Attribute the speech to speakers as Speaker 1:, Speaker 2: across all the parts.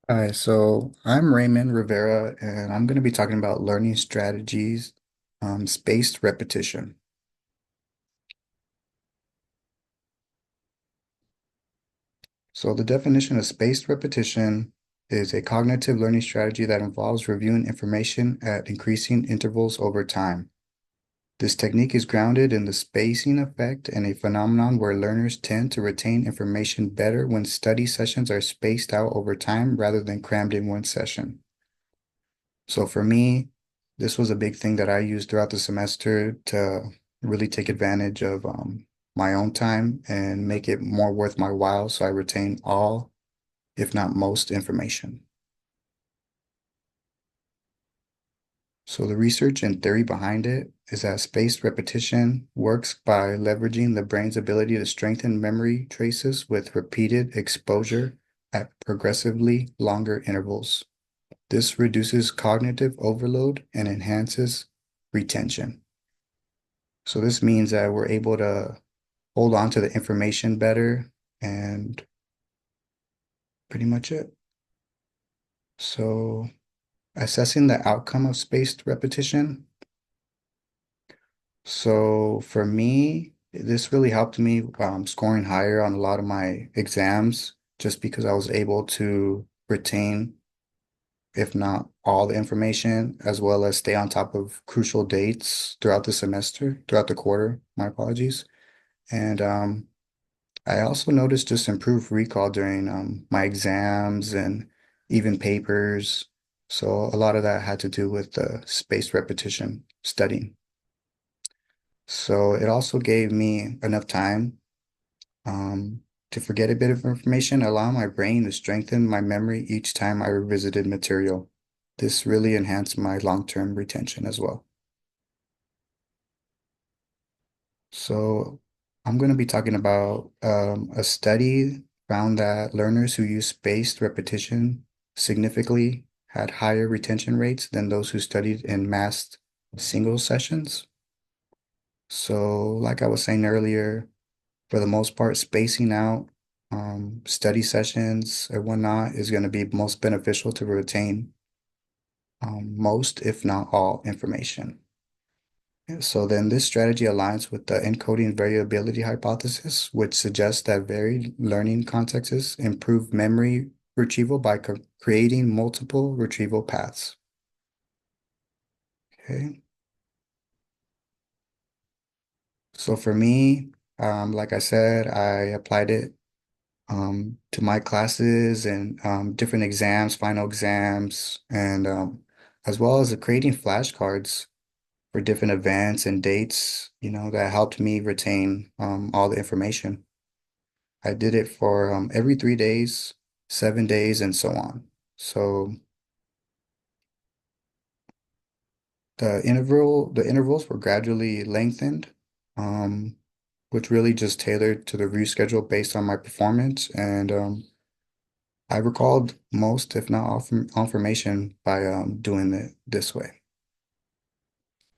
Speaker 1: Hi, so I'm Raymond Rivera, and I'm going to be talking about learning strategies, spaced repetition. So the definition of spaced repetition is a cognitive learning strategy that involves reviewing information at increasing intervals over time. This technique is grounded in the spacing effect and a phenomenon where learners tend to retain information better when study sessions are spaced out over time rather than crammed in one session. So for me, this was a big thing that I used throughout the semester to really take advantage of my own time and make it more worth my while so I retain all, if not most, information. So the research and theory behind it is that spaced repetition works by leveraging the brain's ability to strengthen memory traces with repeated exposure at progressively longer intervals. This reduces cognitive overload and enhances retention. So this means that we're able to hold on to the information better and pretty much it. So assessing the outcome of spaced repetition. So for me, this really helped me scoring higher on a lot of my exams just because I was able to retain, if not all the information, as well as stay on top of crucial dates throughout the semester, throughout the quarter, my apologies. And I also noticed just improved recall during my exams and even papers. So a lot of that had to do with the spaced repetition studying. So it also gave me enough time to forget a bit of information, allow my brain to strengthen my memory each time I revisited material. This really enhanced my long-term retention as well. So I'm going to be talking about a study found that learners who use spaced repetition significantly had higher retention rates than those who studied in massed single sessions. So, like I was saying earlier, for the most part, spacing out study sessions or whatnot is going to be most beneficial to retain most, if not all, information. So then this strategy aligns with the encoding variability hypothesis, which suggests that varied learning contexts improve memory retrieval by creating multiple retrieval paths. Okay. So for me, like I said, I applied it to my classes and different exams, final exams, and as well as creating flashcards for different events and dates, that helped me retain all the information. I did it for every 3 days, 7 days, and so on. So the intervals were gradually lengthened, um, which really just tailored to the review schedule based on my performance. And I recalled most, if not all information by doing it this way.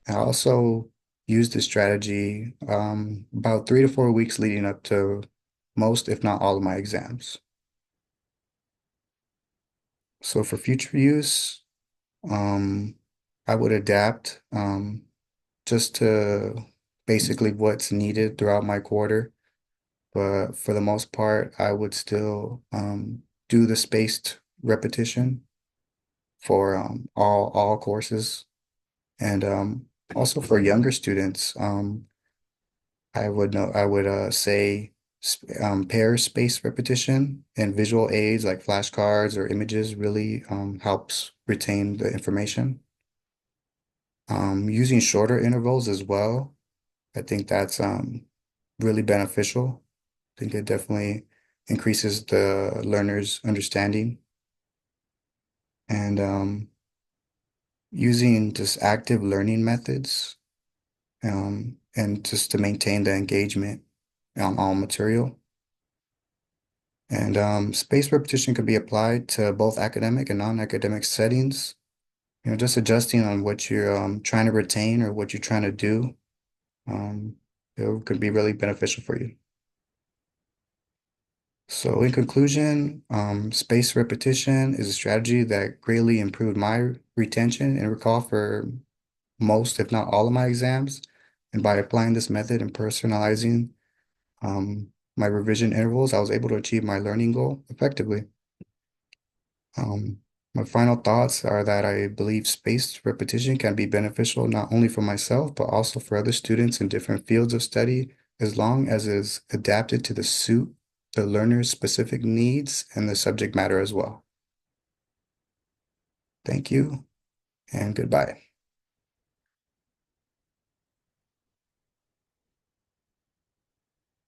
Speaker 1: I also used this strategy about 3 to 4 weeks leading up to most, if not all, of my exams. So for future use, Um, I would adapt just to basically what's needed throughout my quarter. But for the most part, I would still do the spaced repetition for all courses. And also for younger students, I would say pair spaced repetition and visual aids like flashcards or images really helps retain the information. Using shorter intervals as well, I think that's really beneficial. I think it definitely increases the learner's understanding and using just active learning methods and just to maintain the engagement on all material. And spaced repetition could be applied to both academic and non-academic settings. Just adjusting on what you're trying to retain or what you're trying to do. Um, it could be really beneficial for you. So in conclusion, spaced repetition is a strategy that greatly improved my retention and recall for most, if not all of my exams. And by applying this method and personalizing my revision intervals, I was able to achieve my learning goal effectively. Um, my final thoughts are that I believe spaced repetition can be beneficial not only for myself, but also for other students in different fields of study, as long as it is adapted to suit the learner's specific needs and the subject matter as well. Thank you and goodbye.